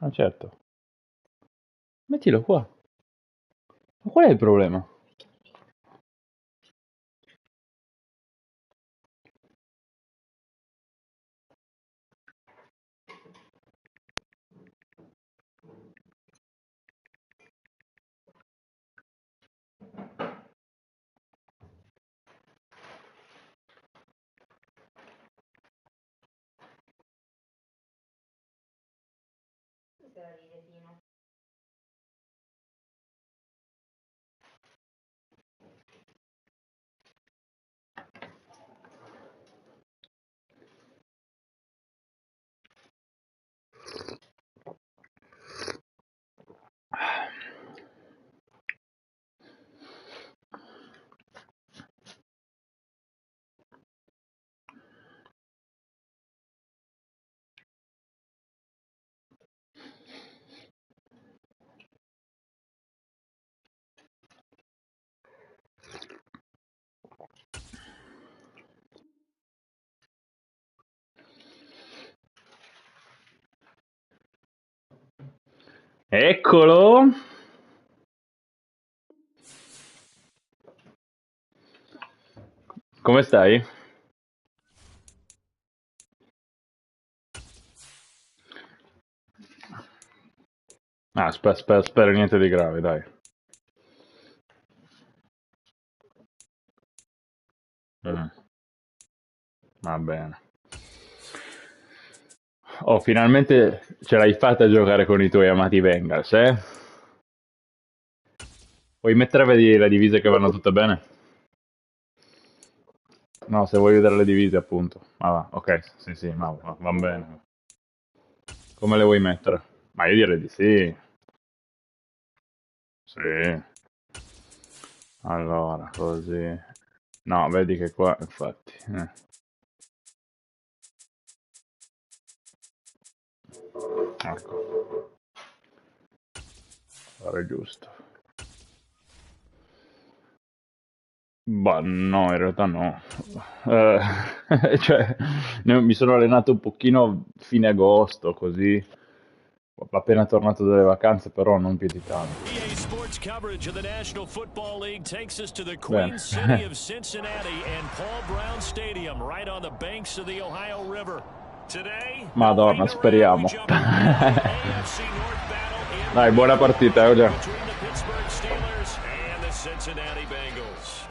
Ah, certo. Mettilo qua. Ma qual è il problema? Eccolo! Come stai? Ah, spero niente di grave, dai. Mm, va bene. Oh, finalmente ce l'hai fatta a giocare con i tuoi amati Bengals, eh? Puoi mettere a vedere le divise che vanno tutte bene? No, se vuoi vedere le divise, appunto. Ah, va, ok, sì, sì, va bene. Come le vuoi mettere? Ma io direi di sì. Sì. Allora, così. No, vedi che qua, infatti. Ecco, ora è giusto. Bah, no, in realtà no. Eh, cioè, mi sono allenato un pochino fine agosto, così. Appena tornato dalle vacanze, però non più di tanto. EA Sports coverage of the National Football League takes us to the Bene. Queen City of Cincinnati and Paul Brown Stadium, right on the banks of the Ohio River. Today, Madonna, speriamo. Dai, buona partita, Eugenio. between the Pittsburgh Steelers and the Cincinnati Bengals.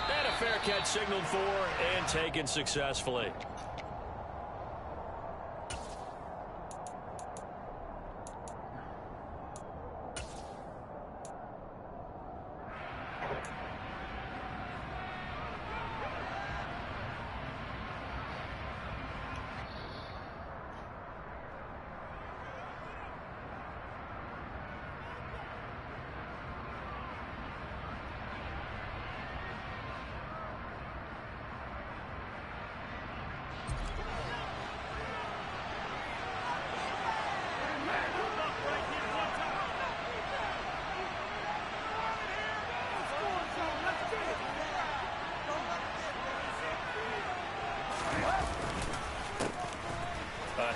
And a fair catch signaled for and taken successfully.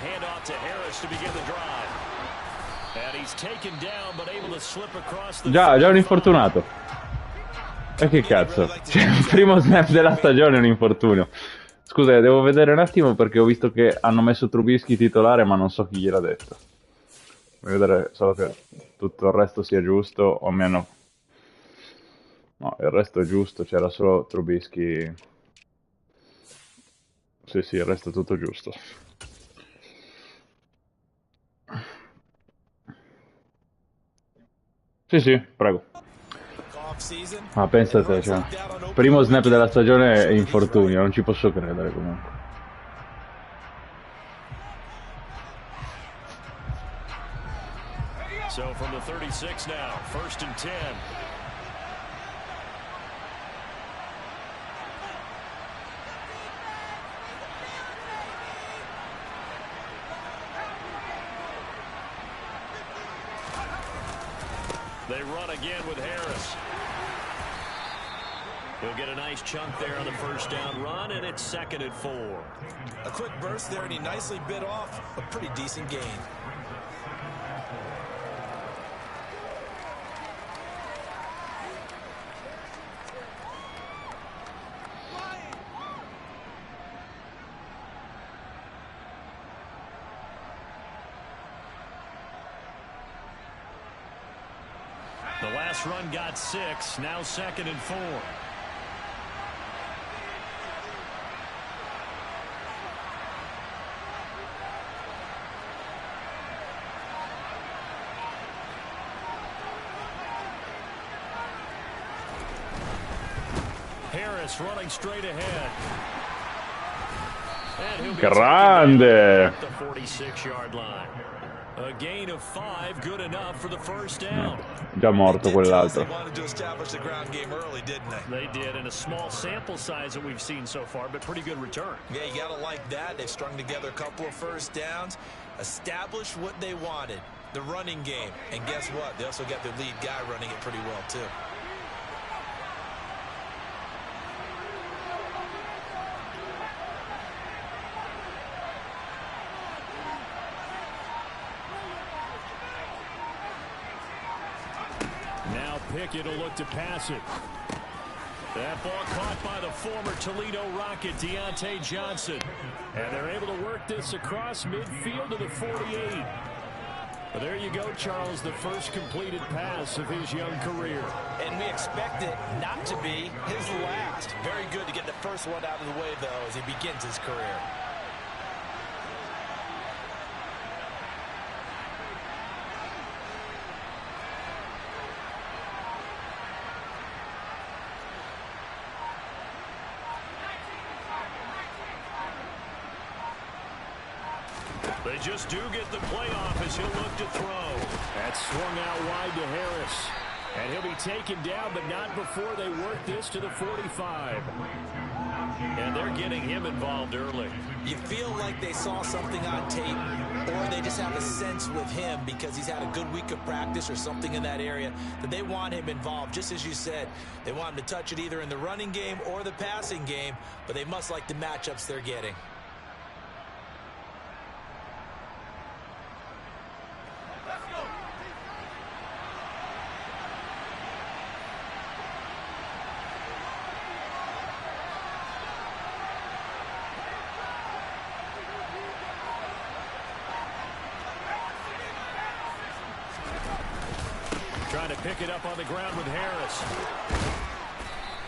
Handoff to Harris to begin the drive. And he's taken down, but able to slip across the Già un infortunato. E che cazzo? Cioè, il primo snap della stagione è un infortunio. Scusa, devo vedere un attimo perché ho visto che hanno messo Trubisky titolare, ma non so chi gliel'ha detto. Voglio vedere solo che tutto il resto sia giusto, o almeno... No, il resto è giusto, c'era solo Trubisky. Sì, sì, il resto è tutto giusto. Sì, sì, prego. Ma pensate, cioè, primo snap della stagione è infortunio, non ci posso credere comunque. So from the 36 now, 1st and 10. They run again with Harris. He'll get a nice chunk there on the first down run, and it's 2nd and 4. A quick burst there, and he nicely bit off a pretty decent gain. The last run got 6, now 2nd and 4. Harris running straight ahead. And he'll be Grande. at the 46-yard line. A gain of 5, good enough for the first down. Già morto quell'altro. They wanted to establish the ground game early, didn't they? They did, in a small sample size that we've seen so far, but pretty good return. Yeah, you gotta like that. They've strung together a couple of first downs, established what they wanted, the running game. And guess what? They also got their lead guy running it pretty well, too. Now Pickett will look to pass it. That ball caught by the former Toledo Rocket, Deontay Johnson. And they're able to work this across midfield to the 48. Well, there you go, Charles, the first completed pass of his young career. And we expect it not to be his last. Very good to get the first one out of the way, though, as he begins his career. They just do get the playoff as he'll look to throw. That's swung out wide to Harris. And he'll be taken down, but not before they work this to the 45. And they're getting him involved early. You feel like they saw something on tape, or they just have a sense with him because he's had a good week of practice or something in that area that they want him involved. Just as you said, they want him to touch it either in the running game or the passing game, but they must like the matchups they're getting. Trying to pick it up on the ground with Harris.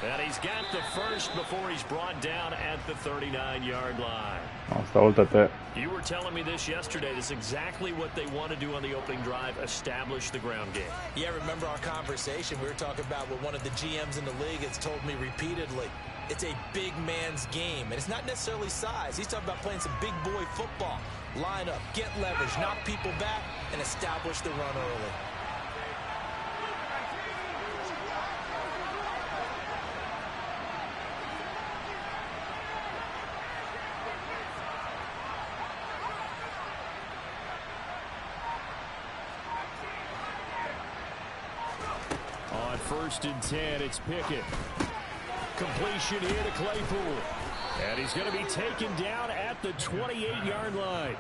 And he's got the first before he's brought down at the 39-yard line. No, stavolta te. You were telling me this yesterday. This is exactly what they want to do on the opening drive, establish the ground game. Yeah, remember our conversation? We were talking about what one of the GMs in the league has told me repeatedly. It's a big man's game, and it's not necessarily size. He's talking about playing some big boy football. Line up, get leverage, knock people back, and establish the run early. On 1st and 10, it's Pickett. Completion here to Claypool. And he's going to be taken down at the 28-yard line.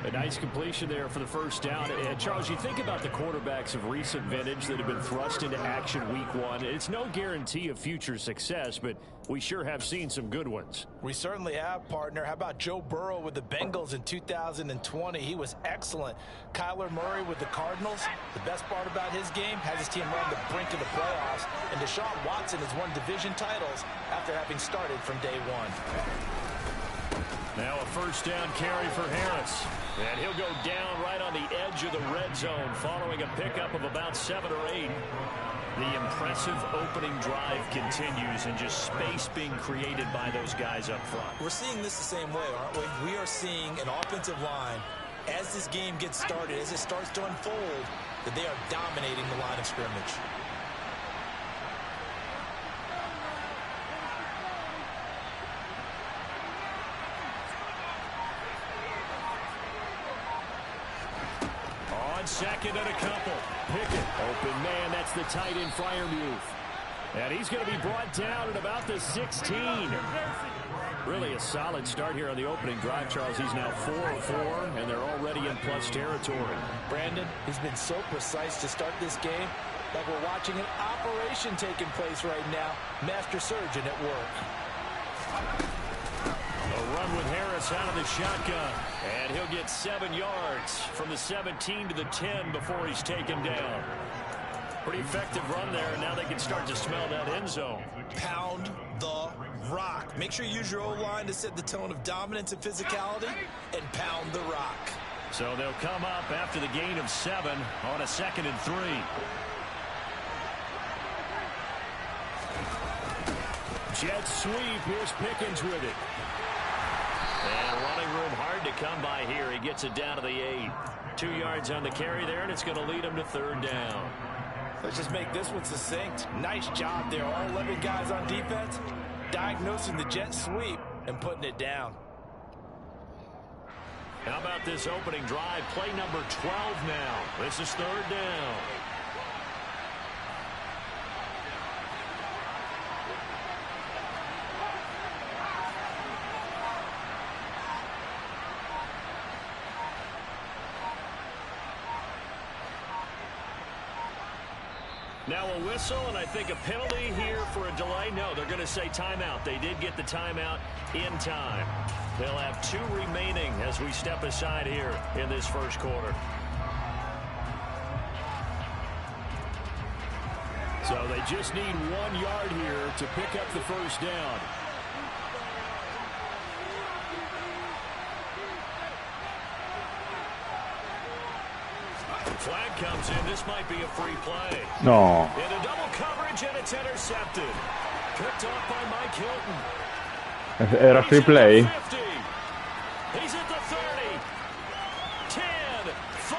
A nice completion there for the first down. And Charles, you think about the quarterbacks of recent vintage that have been thrust into action week 1. It's no guarantee of future success, but we sure have seen some good ones. We certainly have, partner. How about Joe Burrow with the Bengals in 2020? He was excellent. Kyler Murray with the Cardinals. The best part about his game has his team on the brink of the playoffs. And Deshaun Watson has won division titles after having started from day 1. Now a first down carry for Harris. And he'll go down right on the edge of the red zone following a pickup of about 7 or 8. The impressive opening drive continues and just space being created by those guys up front. We're seeing this the same way, aren't we? We are seeing an offensive line, as this game gets started, as it starts to unfold, that they are dominating the line of scrimmage. On 2nd and a couple. Pickett, open man, that's the tight end Freiermuth. And he's going to be brought down at about the 16. Really a solid start here on the opening drive, Charles. He's now 4 of 4, and they're already in plus territory. Brandon, he's been so precise to start this game, like we're watching an operation taking place right now. Master surgeon at work. A run with Harris out of the shotgun, and he'll get 7 yards from the 17 to the 10 before he's taken down. Pretty effective run there, and now they can start to smell that end zone. Pound the rock. Make sure you use your O-line to set the tone of dominance and physicality, and pound the rock. So they'll come up after the gain of 7 on a 2nd and 3. Jet sweep. Here's Pickens with it. And running room hard to come by here. He gets it down to the 8. 2 yards on the carry there, and it's going to lead him to 3rd down. Let's just make this one succinct. Nice job there. All 11 guys on defense diagnosing the jet sweep and putting it down. How about this opening drive? Play number 12 now. This is 3rd down. Now a whistle, and I think a penalty here for a delay. No, they're going to say timeout. They did get the timeout in time. They'll have 2 remaining as we step aside here in this first quarter. So they just need 1 yard here to pick up the first down. Flag comes in. This might be a free play. No. In a double coverage, and it's intercepted. Picked off by Mike Hilton. Era free play? He's at the 30. 10, 5.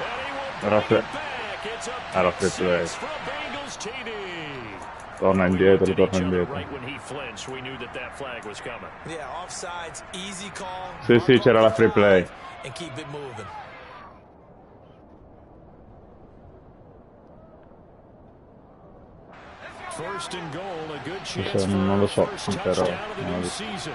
And he will Era bring it back. It's a free play. for a Bengals TD. Torna indietro, Looked at each torna other indietro. right when he flinched. We knew that that flag was coming. Yeah, offsides, easy call. Sì, sì, c'era la free play. And keep it moving. First and goal, a good chance for Non lo so, first però touchdown of the non new lo so. season.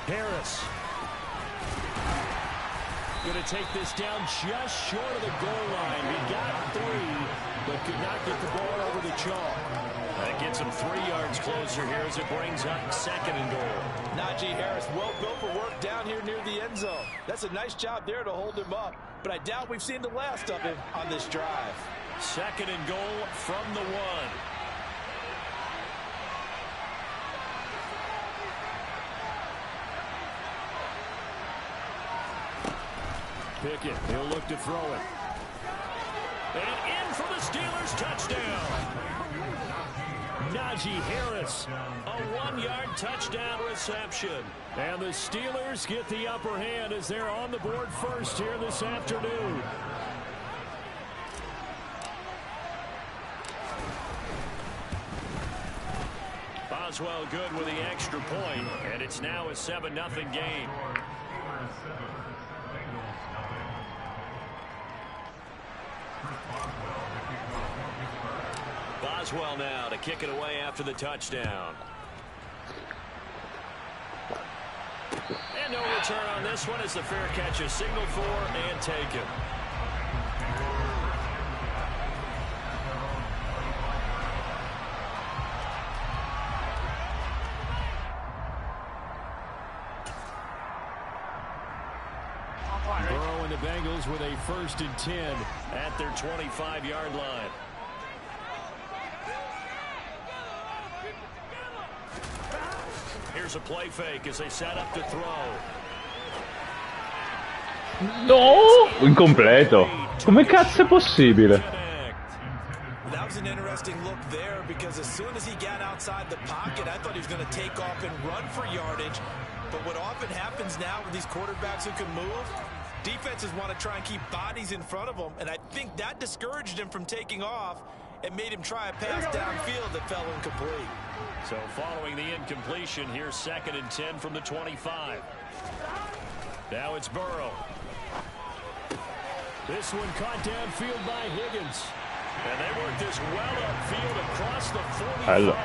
Harris. Going to take this down just short of the goal line. He got 3, but could not get the ball over the chalk. That gets him 3 yards closer here as it brings up 2nd and goal. Najee Harris, well built for work down here near the end zone. That's a nice job there to hold him up, but I doubt we've seen the last of him on this drive. 2nd and goal from the 1. Pickett, he'll look to throw it. And in for the Steelers touchdown. Najee Harris, a 1-yard touchdown reception. And the Steelers get the upper hand as they're on the board first here this afternoon. Boswell good with the extra point, and it's now a 7-0 game. Boswell now to kick it away after the touchdown. And no return on this one as the fair catch is signaled for and taken. Burrow and the Bengals with a 1st and 10 at their 25-yard line. Here's a play fake as they set up to throw. No! Incompleto. Come cazzo è possibile? That was an interesting look there because as soon as he got outside the pocket, I thought he was going to take off and run for yardage. But what often happens now with these quarterbacks who can move, defenses want to try and keep bodies in front of them, and I think that discouraged him from taking off, and made him try a pass downfield that fell incomplete. So following the incompletion, here's 2nd and 10 from the 25. Now it's Burrow. This one caught downfield by Higgins. And they work this well upfield across the 45.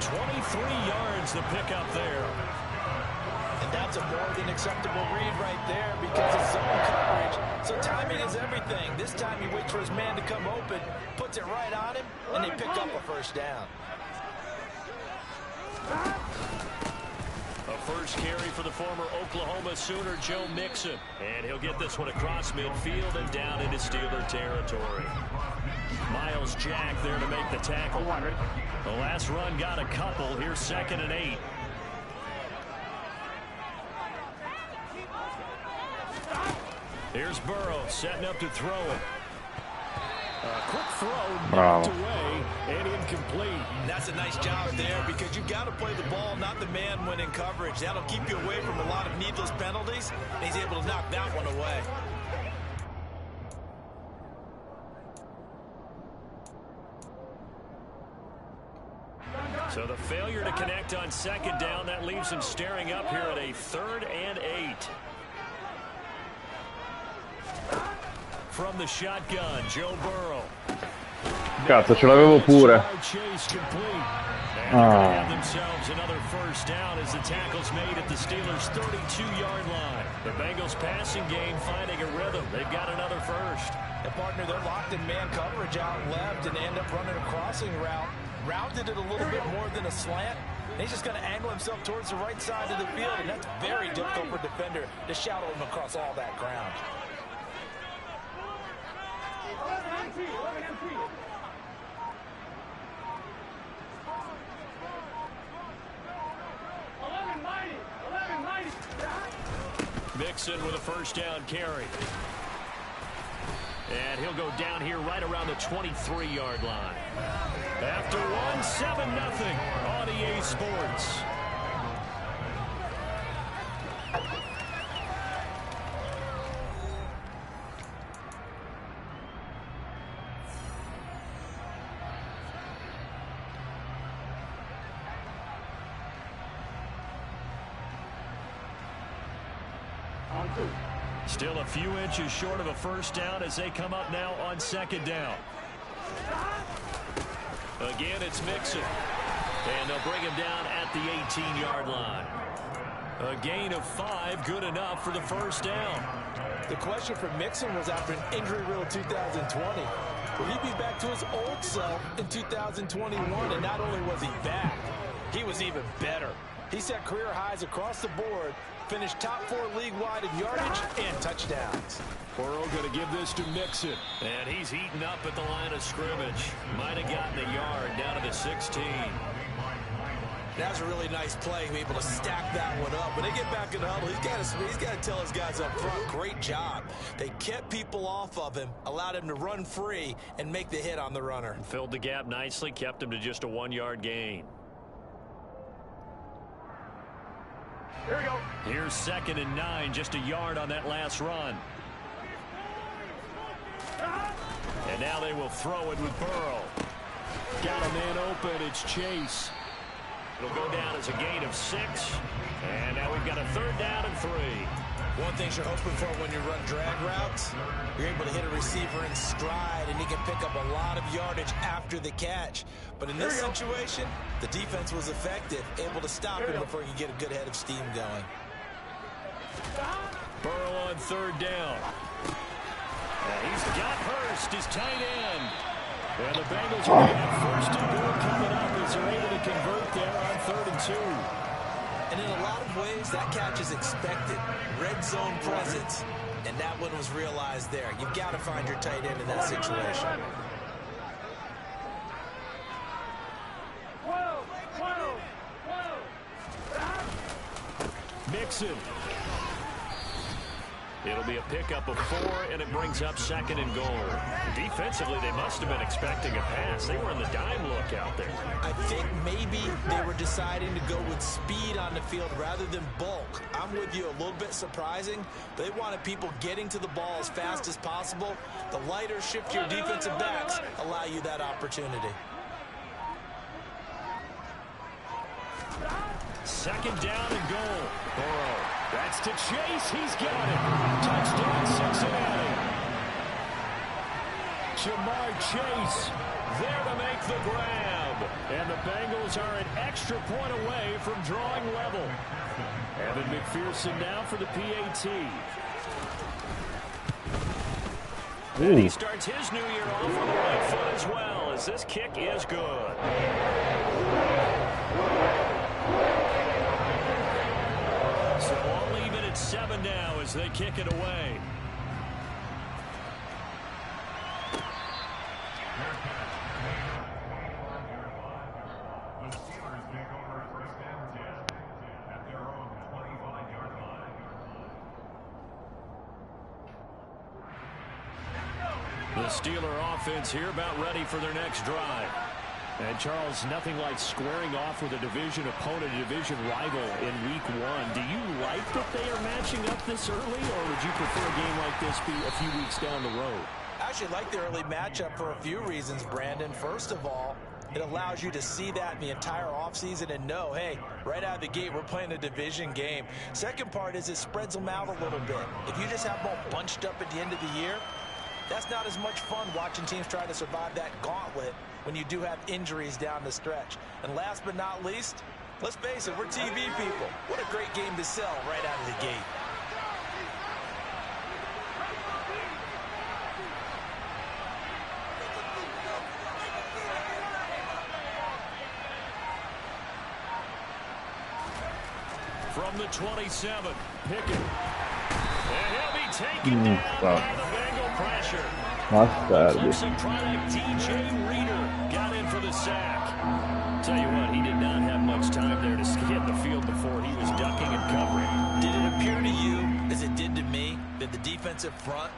23 yards to pick up there. And that's a more than acceptable read right there because it's zone coverage. So timing is everything. This time he waits for his man to come open, puts it right on him, and they pick up a first down. A first carry for the former Oklahoma Sooner, Joe Mixon. And he'll get this one across midfield and down into Steeler territory. Miles Jack there to make the tackle. The last run got a couple. Here's 2nd and 8. Here's Burrow setting up to throw it. A quick throw knocked away and incomplete. That's a nice job there because you've got to play the ball, not the man when in coverage. That'll keep you away from a lot of needless penalties, and he's able to knock that one away. So the failure to connect on 2nd down, that leaves him staring up here at a 3rd and 8. From the shotgun, Joe Burrow. Cazzo, ce l'avevo pure. Have themselves another first down as the tackle's made at the Steelers' 32-yard line. The Bengals passing game finding a rhythm. They've got another first. And partner, they're locked in man coverage out left and end up running a crossing route. Rounded it a little bit more than a slant. And he's just going to angle himself towards the right side of the field, and that's very difficult for a defender to shadow him across all that ground. Mixon with a first down carry. And he'll go down here right around the 23-yard line. After one, 7-0 on EA Sports. Still a few inches short of a first down as they come up now on 2nd down. Again, it's Mixon. And they'll bring him down at the 18-yard line. A gain of 5, good enough for the first down. The question for Mixon was after an injury-riddled 2020. Will he be back to his old self in 2021? And not only was he back, he was even better. He set career highs across the board, finished top 4 league-wide in yardage and touchdowns. Burrow going to give this to Mixon. And he's heating up at the line of scrimmage. Might have gotten a yard down to the 16. That was a really nice play, able to stack that one up. When they get back in the huddle, he's got to tell his guys up front, great job. They kept people off of him, allowed him to run free, and make the hit on the runner. Filled the gap nicely, kept him to just a 1-yard gain. Here we go. Here's 2nd and 9, just a yard on that last run. And now they will throw it with Burrow. Got a man open, it's Chase. It'll go down as a gain of 6. And now we've got a 3rd down and 3. One thing you're hoping for when you run drag routes, you're able to hit a receiver in stride, and he can pick up a lot of yardage after the catch. But in this situation, the defense was effective, able to stop him before he could get a good head of steam going. Burrow on 3rd down. And he's got Hurst, his tight end. And the Bengals are going to have 1st and goal coming up as they're able to convert there on 3rd and 2. And in a lot of ways, that catch is expected. Red zone presence. And that one was realized there. You've got to find your tight end in that situation. Mixon. It'll be a pickup of 4, and it brings up 2nd and goal. Defensively, they must have been expecting a pass. They were in the dime look out there. I think maybe they were deciding to go with speed on the field rather than bulk. I'm with you, a little bit surprising. They wanted people getting to the ball as fast as possible. The lighter, shiftier defensive backs allow you that opportunity. 2nd down and goal. Burrow. That's to Chase. He's got it. Touchdown, Cincinnati. Jamar Chase there to make the grab. And the Bengals are an extra point away from drawing level. Evan McPherson now for the PAT. Ooh. And he starts his new year off on the right foot as well, as this kick is good. So all even at 7 now as they kick it away. The Steeler offense here about ready for their next drive. And Charles, nothing like squaring off with a division opponent, a division rival in week 1. Do you like that they are matching up this early, or would you prefer a game like this be a few weeks down the road? I actually like the early matchup for a few reasons, Brandon. First of all, it allows you to see that in the entire offseason and know, hey, right out of the gate, we're playing a division game. Second part is it spreads them out a little bit. If you just have them all bunched up at the end of the year, that's not as much fun watching teams try to survive that gauntlet when you do have injuries down the stretch. And last but not least, let's face it, we're TV people. What a great game to sell right out of the gate. From the 27, Pickett. And he'll be taken down by the Bengal pressure. Clemson product DJ Reader got in for the sack. Tell you what, he did not have much time there to hit the field before he was ducking and covering. Did it appear to you, as it did to me, that the defensive front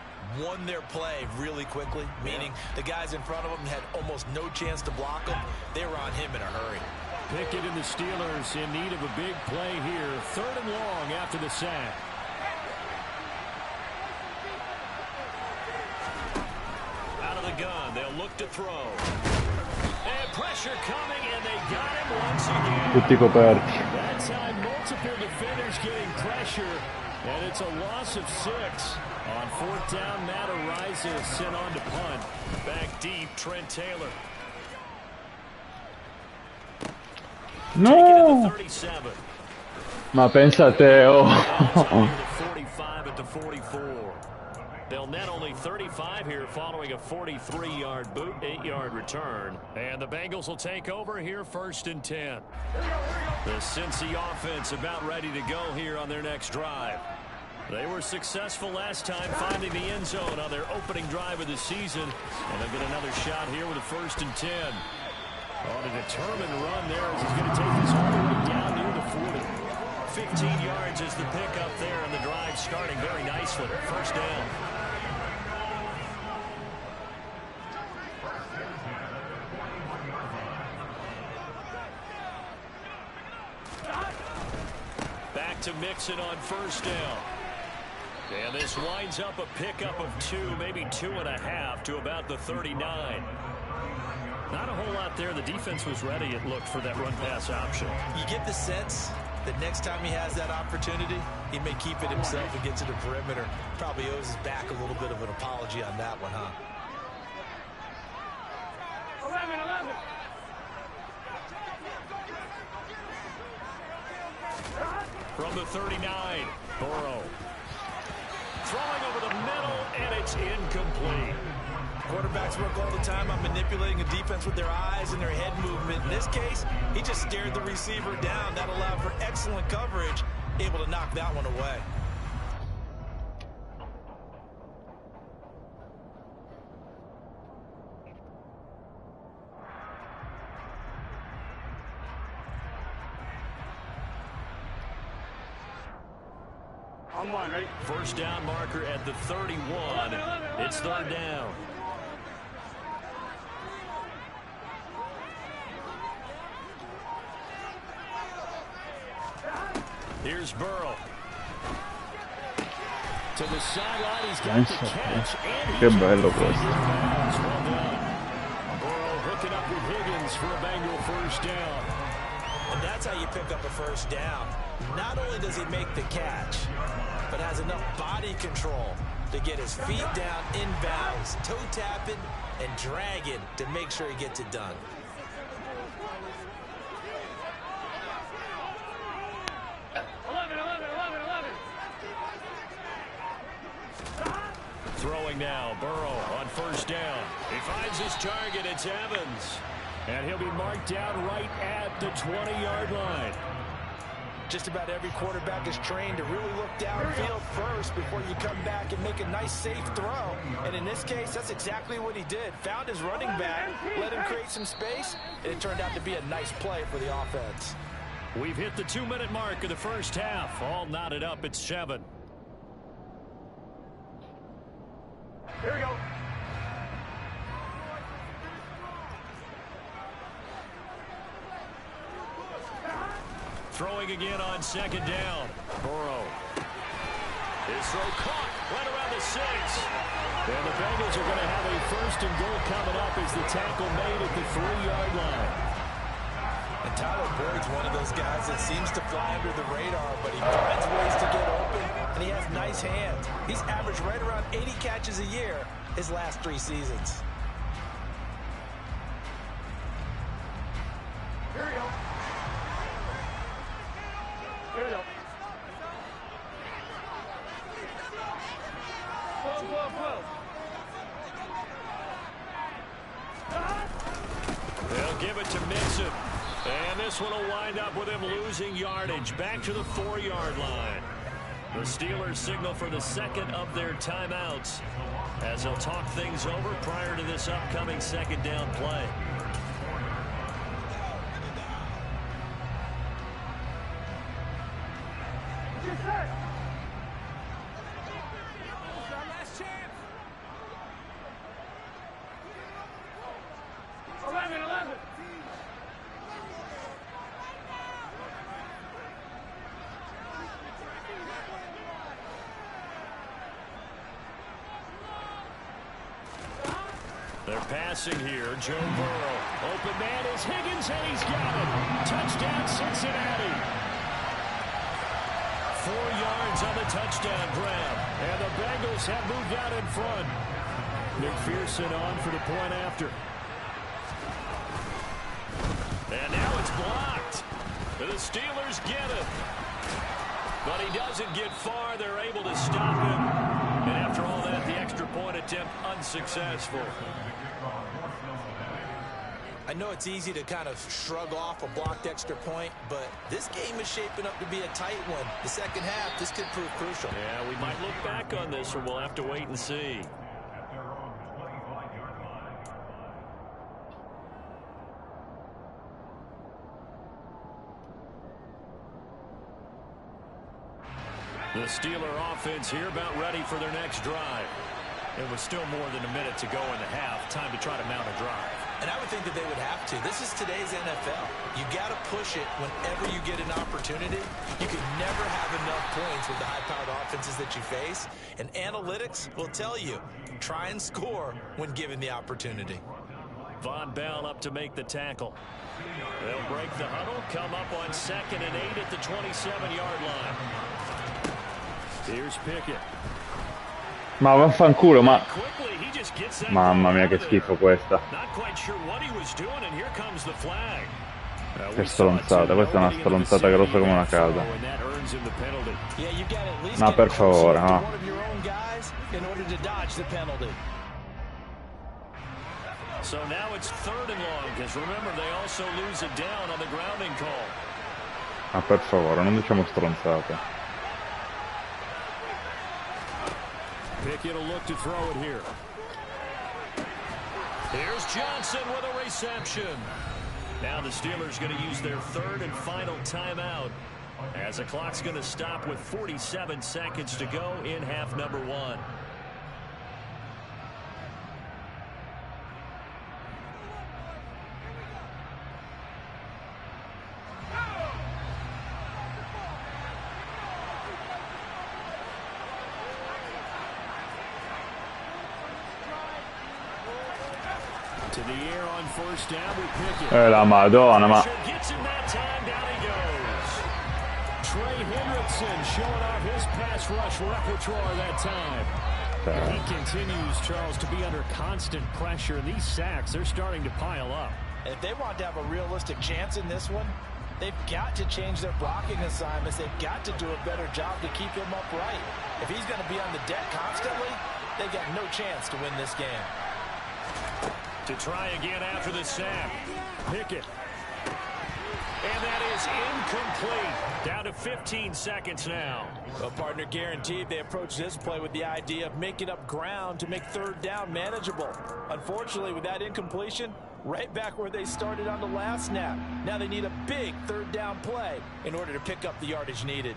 won their play really quickly? Meaning the guys in front of them had almost no chance to block them. They were on him in a hurry. Pickett and the Steelers in need of a big play here. 3rd and long after the sack. Out of the gun, they'll look to throw. And pressure coming, and they got him once again. Tutti coperti. That time, multiple defenders getting pressure, and it's a loss of 6. On 4th down, Matt Ariza is sent on to punt. Back deep, Trent Taylor. No! Ma pensa a te, oh. 45 at the 44. They'll net only 35 here following a 43-yard boot, 8-yard return. And the Bengals will take over here 1st and 10. The Cincy offense about ready to go here on their next drive. They were successful last time finding the end zone on their opening drive of the season. And they'll get another shot here with a 1st and 10. On a determined run there as he's going to take this all the way down near the 40. 15 yards is the pickup there, and the drive starting very nicely. 1st down. Back to Mixon on 1st down. And this winds up a pickup of 2, maybe 2.5 to about the 39. Not a whole lot there. The defense was ready, it looked, for that run-pass option. You get the sense that next time he has that opportunity, he may keep it himself and get to the perimeter. Probably owes his back a little bit of an apology on that one, huh? 11. From the 39, Burrow. Throwing over the middle, and it's incomplete. Quarterbacks work all the time on manipulating a defense with their eyes and their head movement. In this case, he just stared the receiver down. That allowed for excellent coverage, able to knock that one away. First down marker at the 31. It's third down. Here's Burrow. To the sideline, he's got the catch. Che bello questo. Well done. Burrow hooking up with Higgins for a Bengal first down. And that's how you pick up a first down. Not only does he make the catch, but has enough body control to get his feet down inbounds, toe tapping and dragging to make sure he gets it done. Throwing now, Burrow on first down. He finds his target, it's Evans. And he'll be marked down right at the 20-yard line. Just about every quarterback is trained to really look downfield first before you come back and make a nice, safe throw. And in this case, that's exactly what he did. Found his running back, let him create some space, and it turned out to be a nice play for the offense. We've hit the 2-minute mark of the first half. All knotted up, it's 7. Here we go. Throwing again on second down. Burrow. His throw caught right around the 6. And the Bengals are going to have a first and goal coming up as the tackle made at the 3-yard line. And Tyler Boyd's one of those guys that seems to fly under the radar, but he finds ways to get open, and he has nice hands. He's averaged right around 80 catches a year his last 3 seasons. Here we go. Here we go. They'll give it to Mixon. And this one will wind up with him losing yardage back to the 4-yard line. The Steelers signal for the second of their timeouts as they'll talk things over prior to this upcoming second down play. They're passing here. Joe Burrow. Open man is Higgins, and he's got it. Touchdown, Cincinnati. 4 yards on the touchdown grab. And the Bengals have moved out in front. McPherson on for the point after. And now it's blocked. The Steelers get it. But he doesn't get far. They're able to stop him. And after all that, the extra point attempt unsuccessful. I know it's easy to kind of shrug off a blocked extra point, but this game is shaping up to be a tight one. The second half, this could prove crucial. Yeah, we might look back on this, or we'll have to wait and see. The Steeler offense here about ready for their next drive. It was still more than a minute to go in the half. Time to try to mount a drive. And I would think that they would have to. This is today's NFL. You got to push it whenever you get an opportunity. You can never have enough points with the high-powered offenses that you face. And analytics will tell you, try and score when given the opportunity. Von Bell up to make the tackle. They'll break the huddle, come up on 2nd and 8 at the 27-yard line. Here's Pickett. Ma vaffanculo, ma... Mamma mia, che schifo questa. Che stronzata, questa è una stronzata grossa come una casa. Ma per favore, no. So now it's 3rd and long, because remember they also lose it down on the grounding call. Ma per favore, non diciamo stronzate. Pickett will look to throw it here. Here's Johnson with a reception. Now the Steelers going to use their 3rd and final timeout As the clock's going to stop with 47 seconds to go in half number 1. To the air on first down with Pickett. La Madonna, ma... Gets him that time, down he goes. Trey Hendrickson showing off his pass rush repertoire that time. He continues, Charles, to be under constant pressure, and these sacks, they're starting to pile up. If they want to have a realistic chance in this one, they've got to change their blocking assignments. They've got to do a better job to keep him upright. If he's going to be on the deck constantly, they've got no chance to win this game. To try again after the sack. Pickett. And that is incomplete. Down to 15 seconds now. Well, partner, guaranteed they approach this play with the idea of making up ground to make third down manageable. Unfortunately, with that incompletion, right back where they started on the last snap. Now they need a big third down play in order to pick up the yardage needed.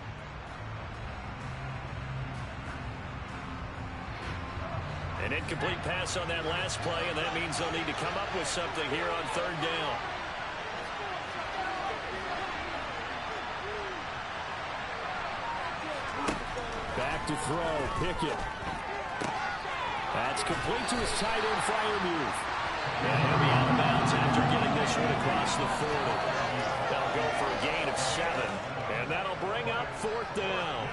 An incomplete pass on that last play, and that means they'll need to come up with something here on third down. Back to throw, Pickett. That's complete to his tight end, Freiermuth. And he'll be out of bounds after getting this one across the 40. That'll go for a gain of 7, and that'll bring up fourth down.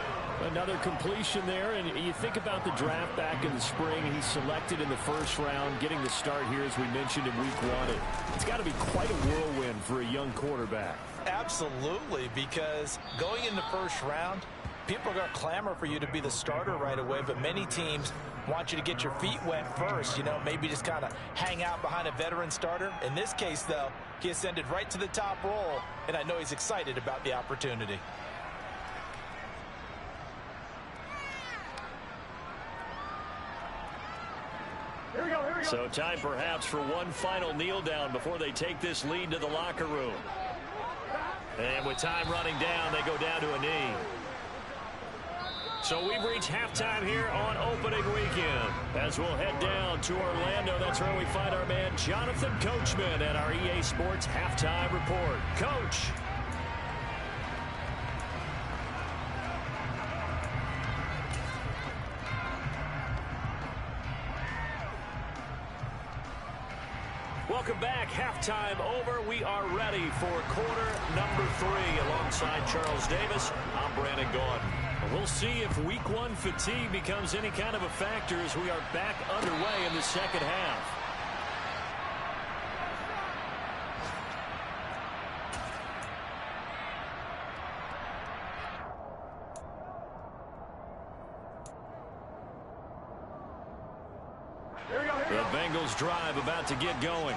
Another completion there, and you think about the draft back in the spring. He's selected in the first round, getting the start here, as we mentioned, in week 1. It's got to be quite a whirlwind for a young quarterback. Absolutely, because going in the first round, people are going to clamor for you to be the starter right away, but many teams want you to get your feet wet first, you know, maybe just kind of hang out behind a veteran starter. In this case, though, he ascended right to the top roll, and I know he's excited about the opportunity. So time perhaps for one final kneel down before they take this lead to the locker room. And with time running down, they go down to a knee. So we've reached halftime here on opening weekend. As we'll head down to Orlando, that's where we find our man Jonathan Coachman at our EA Sports Halftime Report. Coach. Welcome back. Halftime over. We are ready for quarter number 3. Alongside Charles Davis, I'm Brandon Gordon. We'll see if week 1 fatigue becomes any kind of a factor as we are back underway in the second half. The Bengals drive about to get going.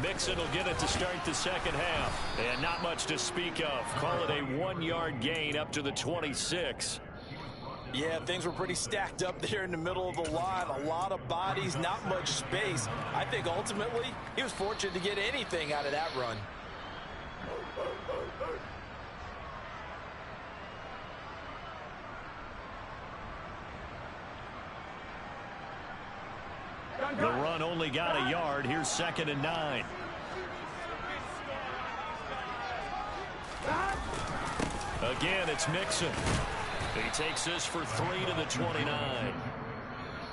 Mixon will get it to start the second half. And not much to speak of. Call it a 1-yard gain up to the 26. Yeah, things were pretty stacked up there in the middle of the line. A lot of bodies, not much space. I think ultimately he was fortunate to get anything out of that run. The run only got a yard. Here's 2nd and 9. Again, it's Mixon. He takes this for 3 to the 29.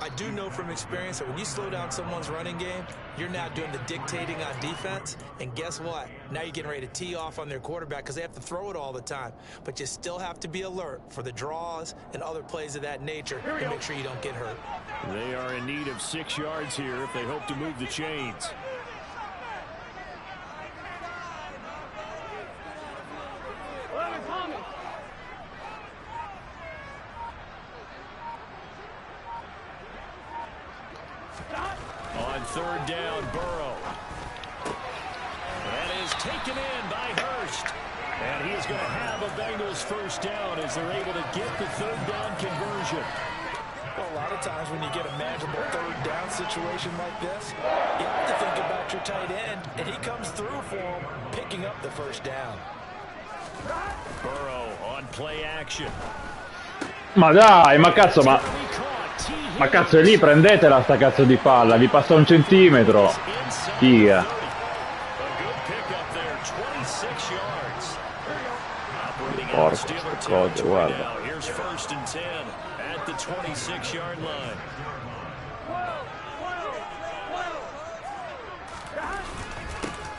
I do know from experience that when you slow down someone's running game, you're now doing the dictating on defense. And guess what? Now you're getting ready to tee off on their quarterback because they have to throw it all the time. But you still have to be alert for the draws and other plays of that nature to make sure you don't get hurt. They are in need of 6 yards here if they hope to move the chains. On 3rd down, Burrow. That is taken in by Hurst. And he is going to have a Bengals first down as they're able to get the 3rd down conversion. Well, a lot of times when you get a manageable third down situation like this, you have to think about your tight end, and he comes through for him, picking up the first down. Burrow on play action. Ma dai, ma cazzo, ma cazzo è lì, prendetela sta cazzo di palla, vi passa un centimetro. Figa. Porco sto coso, guarda. Here's 1st and 10 at the 26-yard line.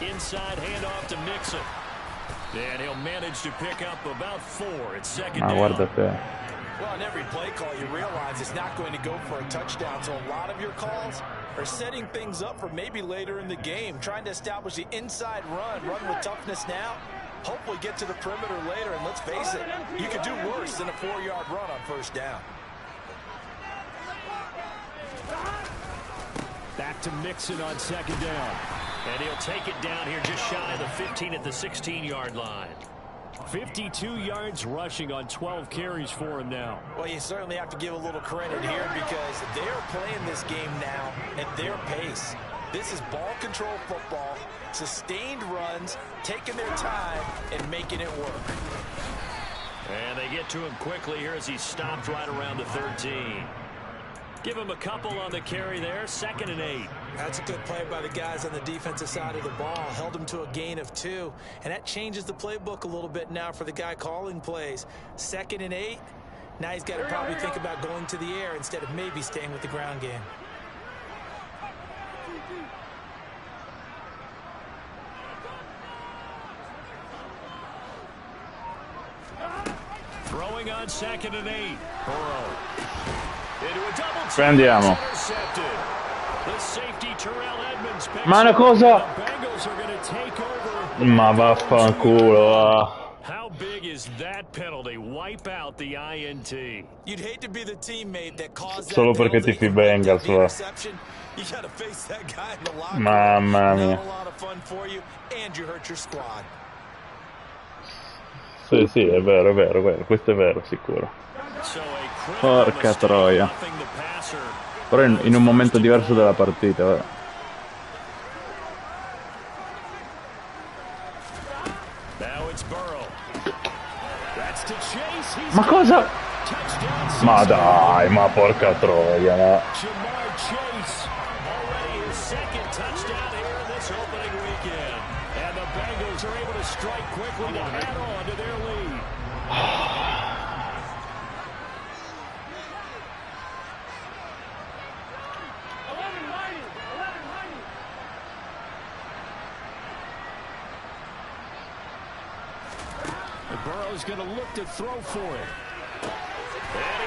Inside handoff to Mixon. And he'll manage to pick up about 4 at 2nd down. Guarda te. Well, in every play call, you realize it's not going to go for a touchdown. So a lot of your calls are setting things up for maybe later in the game, trying to establish the inside run with toughness now, hopefully get to the perimeter later. And let's face it, you could do worse than a 4-yard run on 1st down. Back to Mixon on 2nd down. And he'll take it down here just shy of the 15 at the 16-yard line. 52 yards rushing on 12 carries for him now. Well, you certainly have to give a little credit here because they're playing this game now at their pace. This is ball control football, sustained runs, taking their time and making it work. And they get to him quickly here as he stopped right around the 13. Give him a couple on the carry there, 2nd and 8. That's a good play by the guys on the defensive side of the ball. Held him to a gain of 2. And that changes the playbook a little bit now for the guy calling plays. 2nd and 8. Now he's got to probably think about going to the air instead of maybe staying with the ground game. Throwing on 2nd and 8. Burrow. Prendiamo. Ma una cosa. Ma vaffanculo. How big is that penalty? Wipe out the INT. You'd hate to be the teammate that caused that Solo perché tifi Bengals, va. You gotta face that guy in the locker room. Mamma mia. Not a lot of fun for you, and you hurt your squad. Sì, è vero, questo è vero, sicuro. Porca troia. Però in un momento diverso della partita, vero? Ma cosa? Ma dai, ma porca troia, no?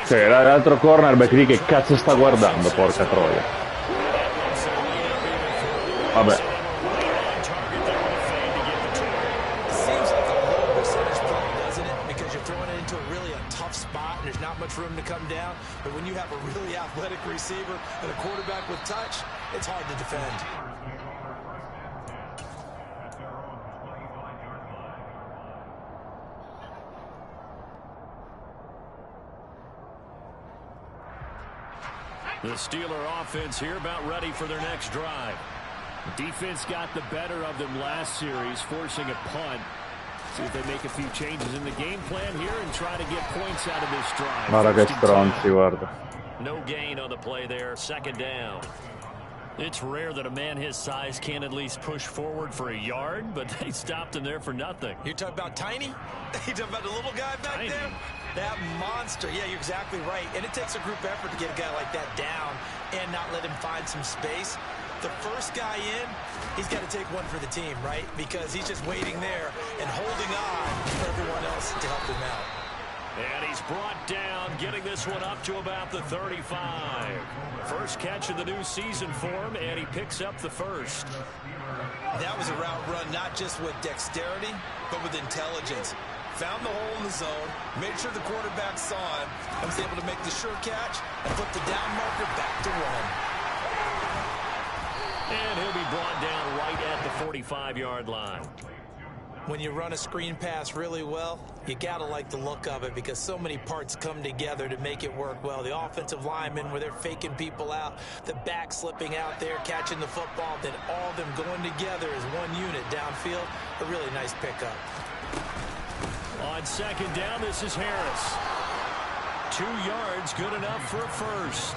Cioè, l'altro cornerback lì che cazzo sta guardando, porca troia. Vabbè. Room to come down, but when you have a really athletic receiver and a quarterback with touch, it's hard to defend. The Steeler offense here about ready for their next drive. The defense got the better of them last series, forcing a punt. See if they make a few changes in the game plan here and try to get points out of this drive. Guarda che stronzi, guarda. No gain on the play there, 2nd down. It's rare that a man his size can at least push forward for a yard, but they stopped him there for nothing. You're talking about Tiny? You talking about the little guy back there? That monster. Yeah, you're exactly right. And it takes a group effort to get a guy like that down and not let him find some space. The first guy in, he's got to take one for the team, right? Because he's just waiting there and holding on for everyone else to help him out. And he's brought down, getting this one up to about the 35. First catch of the new season for him, and he picks up the first. That was a route run, not just with dexterity, but with intelligence. Found the hole in the zone, made sure the quarterback saw him, and was able to make the sure catch and put the down marker back to one. And he'll be brought down right at the 45-yard line. When you run a screen pass really well, you got to like the look of it because so many parts come together to make it work well. The offensive linemen, where they're faking people out, the back slipping out there, catching the football, then all of them going together as one unit downfield. A really nice pickup. On second down, this is Harris. 2 yards, good enough for a first.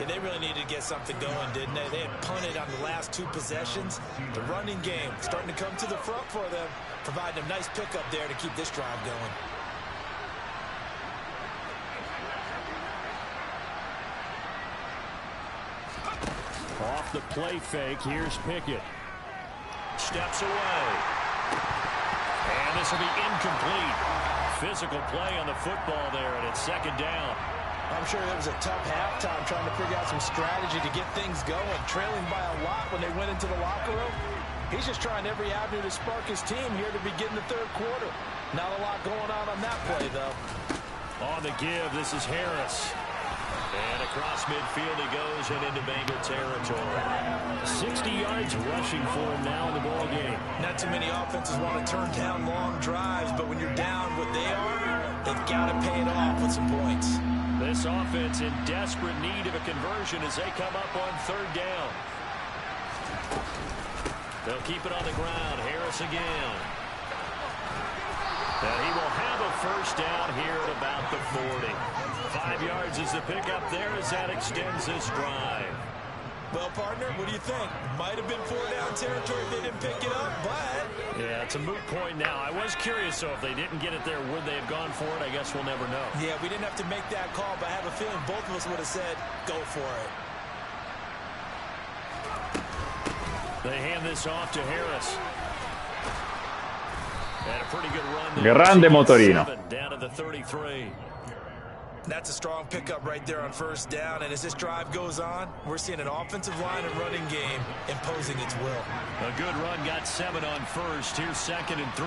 Yeah, they really needed to get something going, didn't they? They had punted on the last 2 possessions. The running game starting to come to the front for them, providing a nice pickup there to keep this drive going. Off the play fake, here's Pickett. Steps away. And this will be incomplete. Physical play on the football there, and it's second down. I'm sure it was a tough halftime trying to figure out some strategy to get things going. Trailing by a lot when they went into the locker room. He's just trying every avenue to spark his team here to begin the third quarter. Not a lot going on that play, though. On the give, this is Harris. And across midfield he goes and into Bengal territory. 60 yards rushing for him now in the ball game. Not too many offenses want to turn down long drives, but when you're down what they are, they've got to pay it off with some points. This offense in desperate need of a conversion as they come up on third down. They'll keep it on the ground. Harris again. And he will have a first down here at about the 40. 5 yards is the pickup there as that extends this drive. Well, partner, what do you think? Might have been 4-down territory if they didn't pick it up, but... Yeah, it's a moot point now. I was curious, so if they didn't get it there, would they have gone for it? I guess we'll never know. Yeah, we didn't have to make that call, but I have a feeling both of us would have said, go for it. They hand this off to Harris. And a pretty good run there. Grande motorino. Down to the 33. That's a strong pickup right there on first down, and as this drive goes on, we're seeing an offensive line and running game imposing its will. A good run, got 7 on first. Here's second and 3.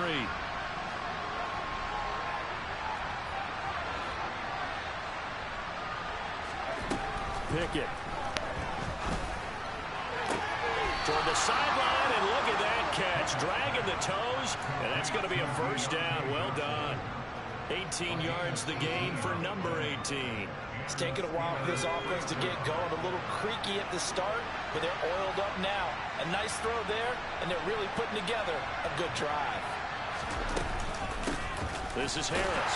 Pickett. Toward the sideline, and look at that catch. Dragging the toes, and that's going to be a first down. Well done. 18 yards the gain for number 18. It's taken a while for this offense to get going. A little creaky at the start, but they're oiled up now. A nice throw there, and they're really putting together a good drive. This is Harris.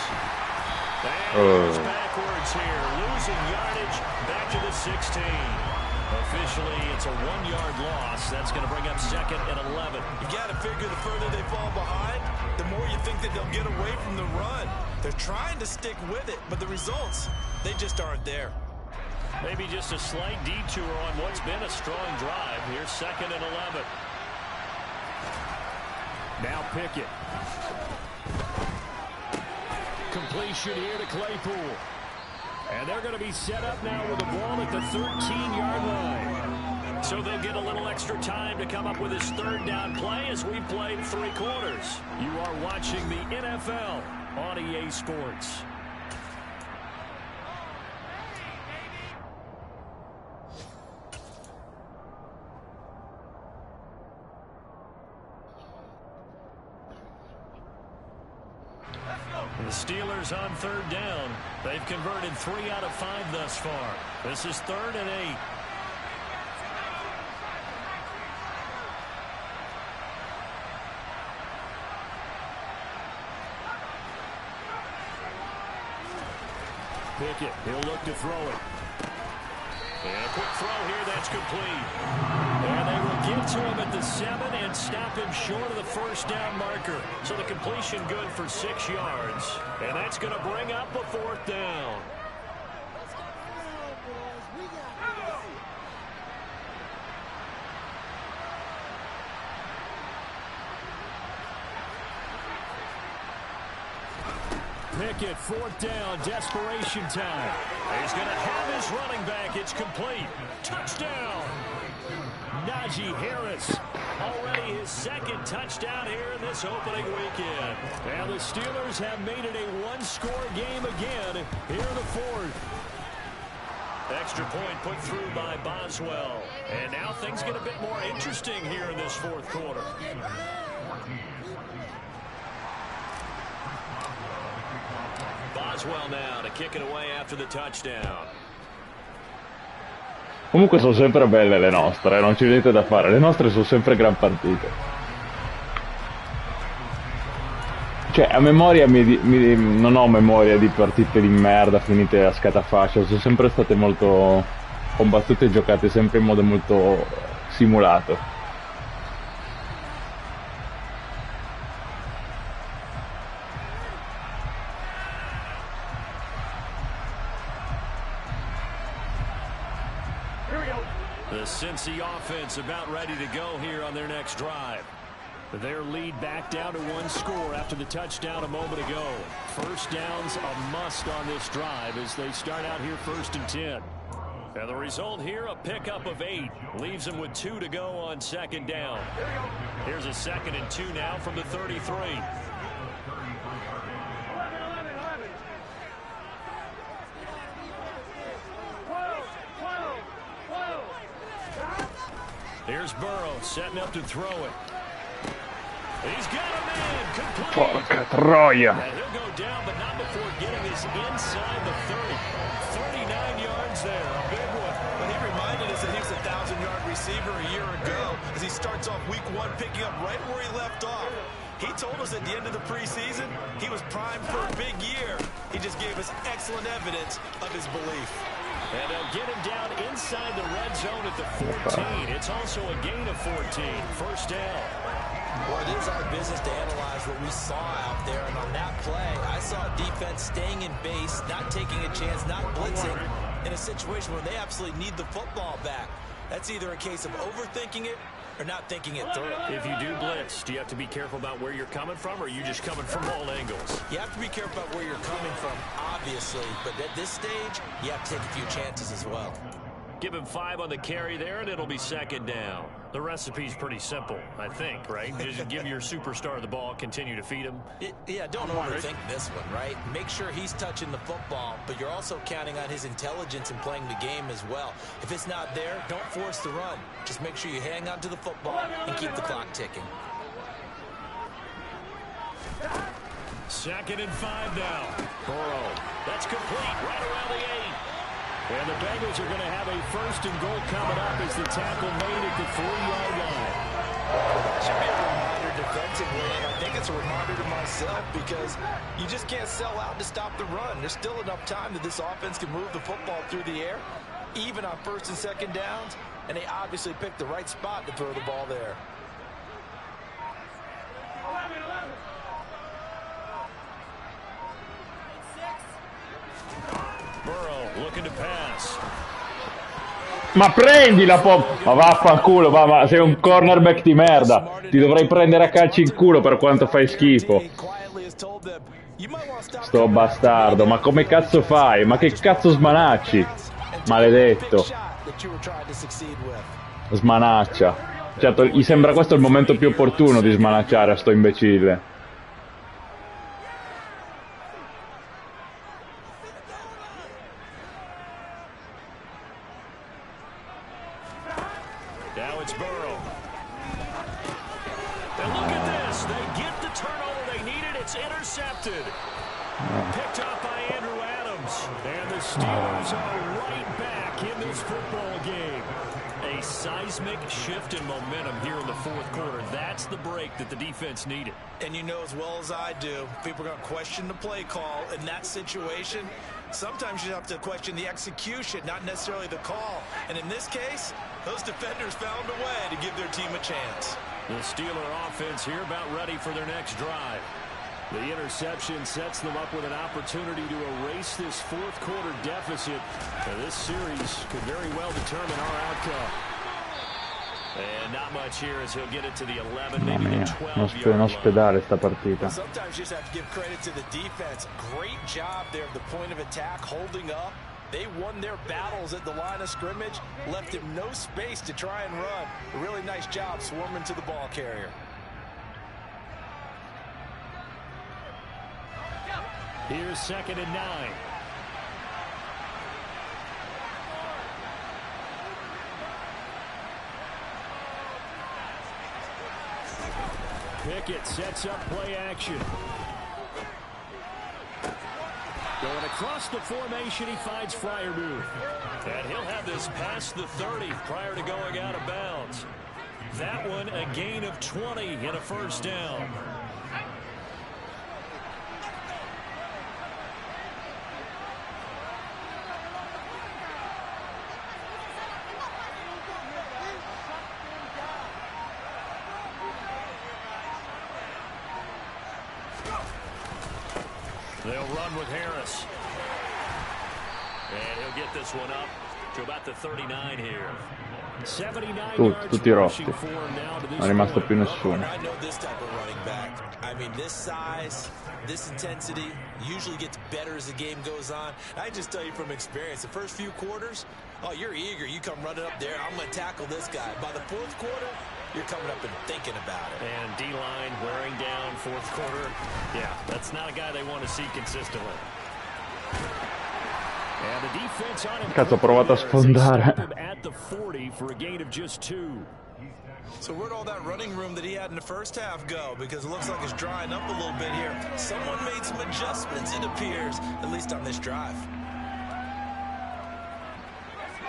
And goes backwards here. Losing yardage back to the 16. Officially, it's a 1-yard loss. That's going to bring up second and 11. You got to figure the further they fall behind, the more you think that they'll get away from the run. They're trying to stick with it, but the results, they just aren't there. Maybe just a slight detour on what's been a strong drive. Here's second and 11. Now Pickett. Completion here to Claypool. And they're going to be set up now with the ball at the 13-yard line. So they'll get a little extra time to come up with his third down play as we've played 3 quarters. You are watching the NFL on EA Sports. The Steelers on third down. They've converted 3 out of 5 thus far. This is 3rd and 8. Pickett, he'll look to throw it. And a quick throw here, that's complete. And they will get to him at the 7 and stop him short of the first down marker. So the completion good for 6 yards. And that's going to bring up a 4th down. Pickett, 4th down, desperation time. He's going to have his running back. It's complete. Touchdown. Najee Harris, already his 2nd touchdown here in this opening weekend. And the Steelers have made it a 1-score game again here in the 4th. Extra point put through by Boswell. And now things get a bit more interesting here in this fourth quarter. Boswell now to kick it away after the touchdown. Comunque sono sempre belle le nostre, non c'è niente da fare, le nostre sono sempre gran partite. Cioè, a memoria non ho memoria di partite di merda finite a scatafascio, sono sempre state molto combattute e giocate sempre in modo molto simulato. The Cincy offense about ready to go here on their next drive. Their lead back down to one score after the touchdown a moment ago. First down's a must on this drive as they start out here 1st and 10. And the result here, a pickup of 8. Leaves them with 2 to go on 2nd down. Here's a 2nd and 2 now from the 33. Here's Burrow setting up to throw it. He's got a man complete. Porca troia. And he'll go down, but not before getting us inside the 30. 39 yards there, a big one. But he reminded us that he was a 1,000-yard receiver a year ago as he starts off week 1 picking up right where he left off. He told us at the end of the preseason he was primed for a big year. He just gave us excellent evidence of his belief. And they'll get him down inside the red zone at the 14. It's also a gain of 14. First down. Well, it is our business to analyze what we saw out there. And on that play, I saw a defense staying in base, not taking a chance, not blitzing in a situation where they absolutely need the football back. That's either a case of overthinking it or not thinking it through. If you do blitz, do you have to be careful about where you're coming from, or are you just coming from all angles? You have to be careful about where you're coming from, obviously, but at this stage, you have to take a few chances as well. Give him 5 on the carry there, and it'll be 2nd down. The recipe's pretty simple, I think, right? Just give your superstar the ball, continue to feed him. Yeah, don't overthink this one, right? Make sure he's touching the football, but you're also counting on his intelligence in playing the game as well. If it's not there, don't force the run. Just make sure you hang on to the football and keep the clock ticking. 2nd and 5 now. Burrow. That's complete right around the 8. And the Bengals are going to have a 1st and goal coming up as the tackle made at the 3-yard line. That should be a reminder defensively, and I think it's a reminder to myself because you just can't sell out to stop the run. There's still enough time that this offense can move the football through the air, even on 1st and 2nd downs, and they obviously picked the right spot to throw the ball there. Burrow looking to pass. Ma prendila, ma vaffanculo, ma sei un cornerback di merda. Ti dovrei prendere a calci in culo per quanto fai schifo. Sto bastardo, ma come cazzo fai? Ma che cazzo smanacci? Maledetto. Smanaccia. Certo, gli sembra questo il momento più opportuno di smanacciare a sto imbecille. Now it's Burrow. And look at this. They get the turnover they needed. It's intercepted. Picked up by Andrew Adams. And the Steelers are right back in this football game. A seismic shift in momentum here in the 4th quarter. That's the break that the defense needed. And you know as well as I do, people are going to question the play call in that situation. Sometimes you have to question the execution, not necessarily the call. And in this case, those defenders found a way to give their team a chance. The Steeler offense here about ready for their next drive. The interception sets them up with an opportunity to erase this 4th quarter deficit. And this series could very well determine our outcome. And not much here as he'll get it to the 11, maybe the 12 un ospedale sta partita. Sometimes you just have to give credit to the defense. Great job there at the point of attack, holding up. They won their battles at the line of scrimmage, left him no space to try and run. A really nice job swarming to the ball carrier. Here's 2nd and 9. Pickett sets up play action. Going across the formation, he finds Freiermuth. And he'll have this past the 30 prior to going out of bounds. That one a gain of 20 and a first down. They'll run with Harris. And he'll get this one up to about the 39 here. 79 tutti rotti. Non è rimasto più nessuno. I know this type of running back. I mean, this size, this intensity usually gets better as the game goes on. I just tell you from experience, the first few quarters, oh, you're eager. You come running up there. I'm going to tackle this guy. By the fourth quarter, you're coming up and thinking about it. And D-line wearing down fourth quarter. Yeah, that's not a guy they want to see consistently. And the defense on him. Cazzo, ho provato a sfondare. At the 40 for a gain of just 2. So where'd all that running room that he had in the first half go? Because it looks like it's drying up a little bit here. Someone made some adjustments, it appears, at least on this drive.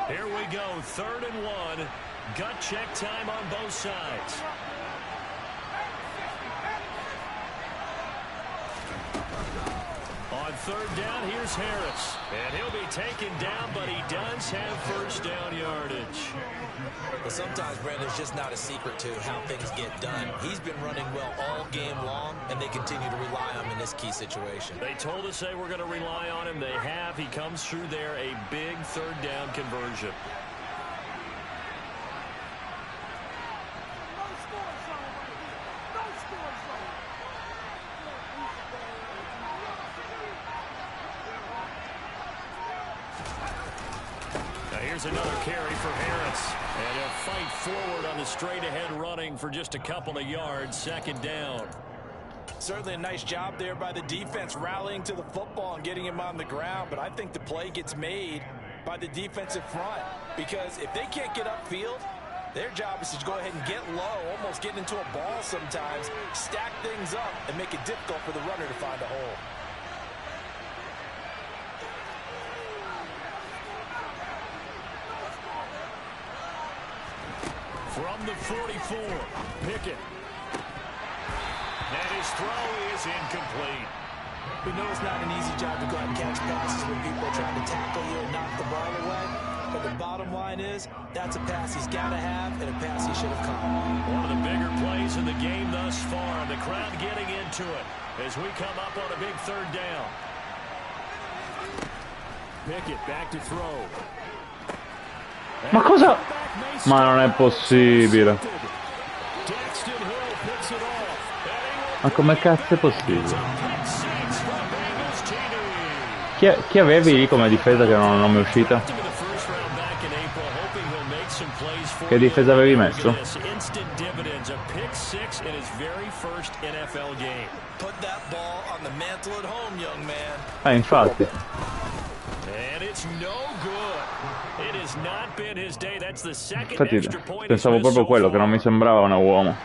Here we go, 3rd and 1. Gut check time on both sides. On 3rd down, here's Harris. And he'll be taken down, but he does have first down yardage. Well, sometimes, Brandon, it's just not a secret to how things get done. He's been running well all game long, and they continue to rely on him in this key situation. They told us they were going to rely on him. They have. He comes through there, a big 3rd down conversion. Here's another carry for Harris. And he'll fight forward on the straight-ahead running for just a couple of yards. 2nd down. Certainly a nice job there by the defense rallying to the football and getting him on the ground. But I think the play gets made by the defensive front. Because if they can't get upfield, their job is to go ahead and get low, almost get into a ball sometimes, stack things up, and make it difficult for the runner to find a hole. From the 44, Pickett. And his throw is incomplete. We know it's not an easy job to go out and catch passes when people are trying to tackle you and knock the ball away. But the bottom line is, that's a pass he's got to have and a pass he should have caught. One of the bigger plays in the game thus far. The crowd getting into it as we come up on a big 3rd down. Pickett back to throw. Ma cosa? Ma non è possibile. Ma come cazzo è possibile? Chi avevi lì come difesa che non mi è uscita? Che difesa avevi messo? Infatti. Infatti pensavo proprio quello, che non mi sembrava un uomo.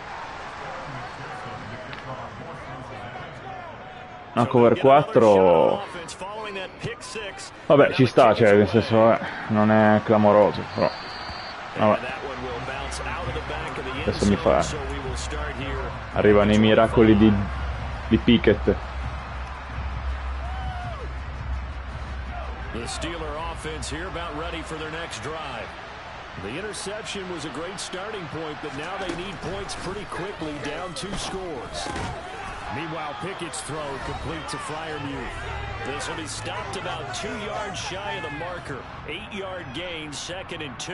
Una cover 4. Vabbè, ci sta, cioè, nel senso, non è clamoroso, però. Vabbè. Adesso mi fa. Arrivano i miracoli di Pickett. The Steeler offense here about ready for their next drive. The interception was a great starting point, but now they need points pretty quickly, down 2 scores. Meanwhile, Pickett's throw complete to Freiermuth. This will be stopped about 2 yards shy of the marker. 8-yard gain, 2nd and 2.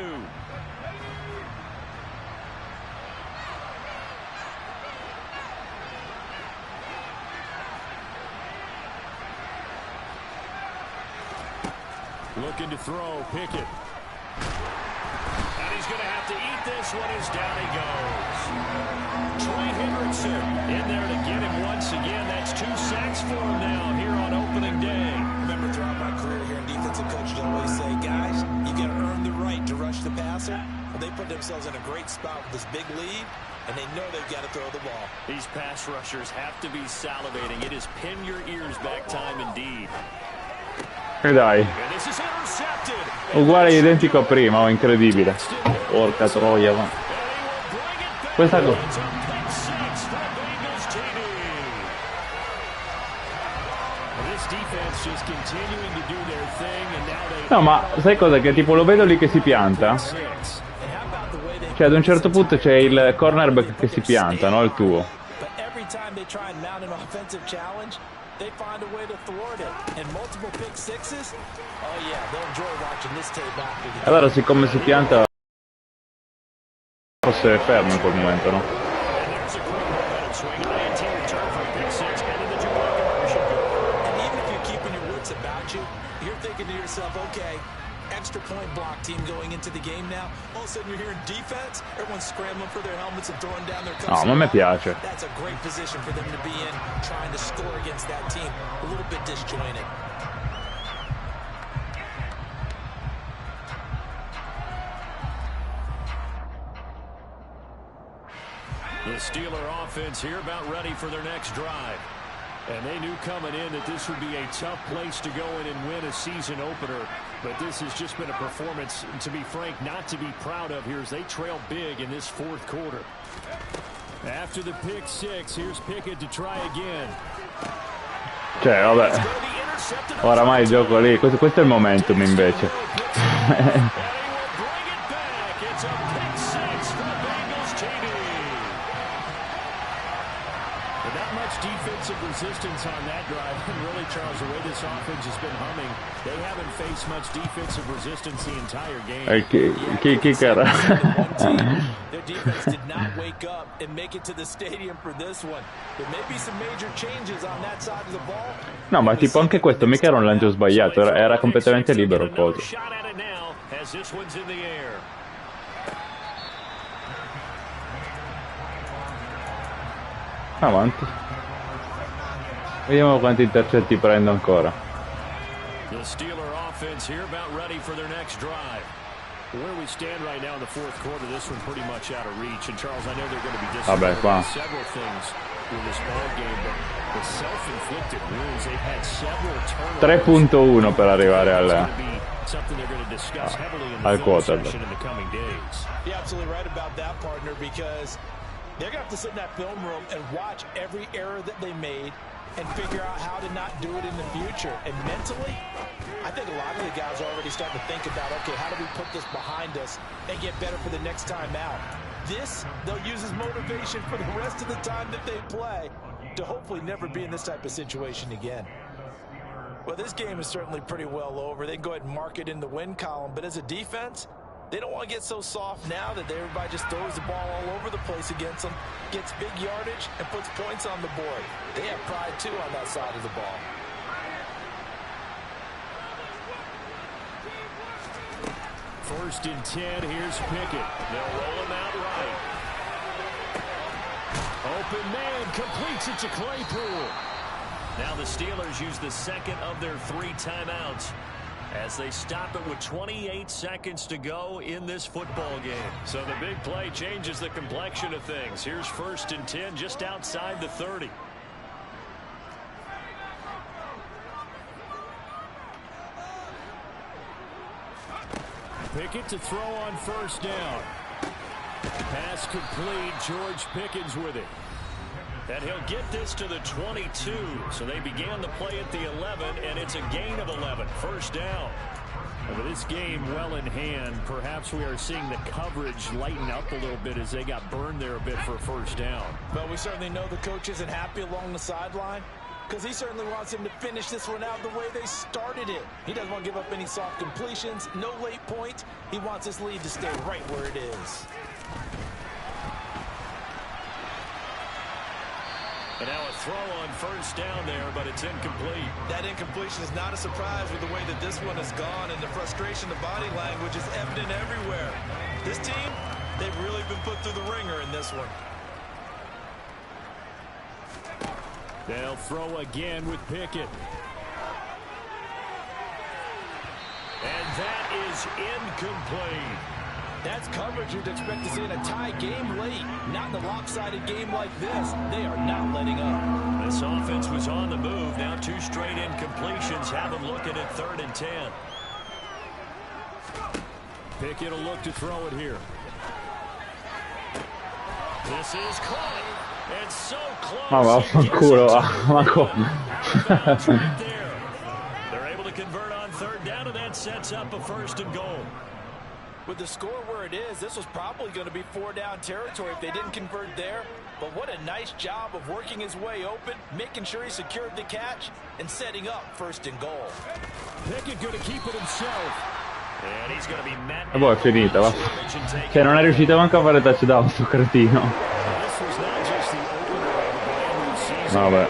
Looking to throw, Pickett. And he's going to have to eat this one as down he goes. Trey Hendrickson in there to get him once again. That's 2 sacks for him now here on opening day. Remember, throughout my career here in defensive coaches always say, guys, you got to earn the right to rush the passer. Well, they put themselves in a great spot with this big lead. and they know they've got to throw the ball. These pass rushers have to be salivating. It is pin your ears back time indeed. E dai. And this is intercepted. Uguale identico a prima, oh, incredibile. Porca troia, ma. Questa cosa. No, ma sai cosa? Che tipo lo vedo lì che si pianta? Cioè ad un certo punto c'è il cornerback che si pianta, no? Il tuo. Allora siccome si pianta forse è fermo in quel momento, no? Okay, extra point block team going into the game now. All of a sudden you're hearing defense, everyone's scrambling for their helmets and throwing down their cups. No, ma a me piace. That's a great position for them to be in, trying to score against that team. A little bit disjointed. The Steeler offense here about ready for their next drive. And they knew coming in that this would be a tough place to go in and win a season opener. But this has just been a performance, to be frank, not to be proud of here as they trail big in this fourth quarter. After the pick six, here's Pickett to try again. Cioè, vabbè. Oramai il gioco lì. Questo è il momentum invece. Resistance on that drive, and really, Charles, the way this offense has been humming, they haven't faced much defensive resistance the entire game. Their defense did not wake up and make it to the stadium for this one. There may be some major changes on that side of the ball. No, ma tipo anche questo mica era un lancio sbagliato, era completamente libero il coso. Avanti. Vediamo quanti intercetti prendo ancora. The Steeler offense here about ready for their next drive. Where we stand right now in the fourth quarter, this one pretty much out of reach. And Charles, I know they're going to be disappointed with several things in this ball game, but the self-inflicted wounds, they've had several turnovers. 3.1 per arrivare al quarterback. In the coming days. You're absolutely right about that, partner, because they're going to have to sit in that film room and watch every error that they made and figure out how to not do it in the future. And mentally, I think a lot of the guys are already starting to think about, okay, how do we put this behind us and get better for the next time out? This, they'll use as motivation for the rest of the time that they play to hopefully never be in this type of situation again. Well, this game is certainly pretty well over. They can go ahead and mark it in the win column, but as a defense, they don't want to get so soft now that everybody just throws the ball all over the place against them, gets big yardage, and puts points on the board. They have pride, too, on that side of the ball. First and 10, here's Pickett. They'll roll him out right. Open man, completes it to Claypool. Now the Steelers use the second of their 3 timeouts as they stop it with 28 seconds to go in this football game. So the big play changes the complexion of things. Here's first and 10 just outside the 30. Pickett to throw on first down. Pass complete. George Pickens with it. And he'll get this to the 22. So they began the play at the 11, and it's a gain of 11. First down. And with this game well in hand, perhaps we are seeing the coverage lighten up a little bit as they got burned there a bit for a first down. Well, we certainly know the coach isn't happy along the sideline because he certainly wants them to finish this one out the way they started it. He doesn't want to give up any soft completions, no late points. He wants his lead to stay right where it is. And now a throw on first down there, but it's incomplete. That incompletion is not a surprise with the way that this one has gone, and the frustration, the body language is evident everywhere. This team, they've really been put through the ringer in this one. They'll throw again with Pickett. And that is incomplete. That's coverage you'd expect to see in a tie game late. Not in a lopsided game like this. They are not letting up. This offense was on the move. Now 2 straight incompletions have them looking at 3rd and 10. Pickett will look to throw it here. This is caught. And so close. Ma vaffanculo, ma come? They're able to convert on 3rd down, and that sets up a 1st and goal. With the score where it is, this was probably going to be 4-down territory if they didn't convert there. But what a nice job of working his way open, making sure he secured the catch, and setting up 1st and goal. Pickett going to keep it himself. And he's going to be met. E poi è finita, va. Cioè non è riuscito manco a fare touchdown sto cretino. Vabbè.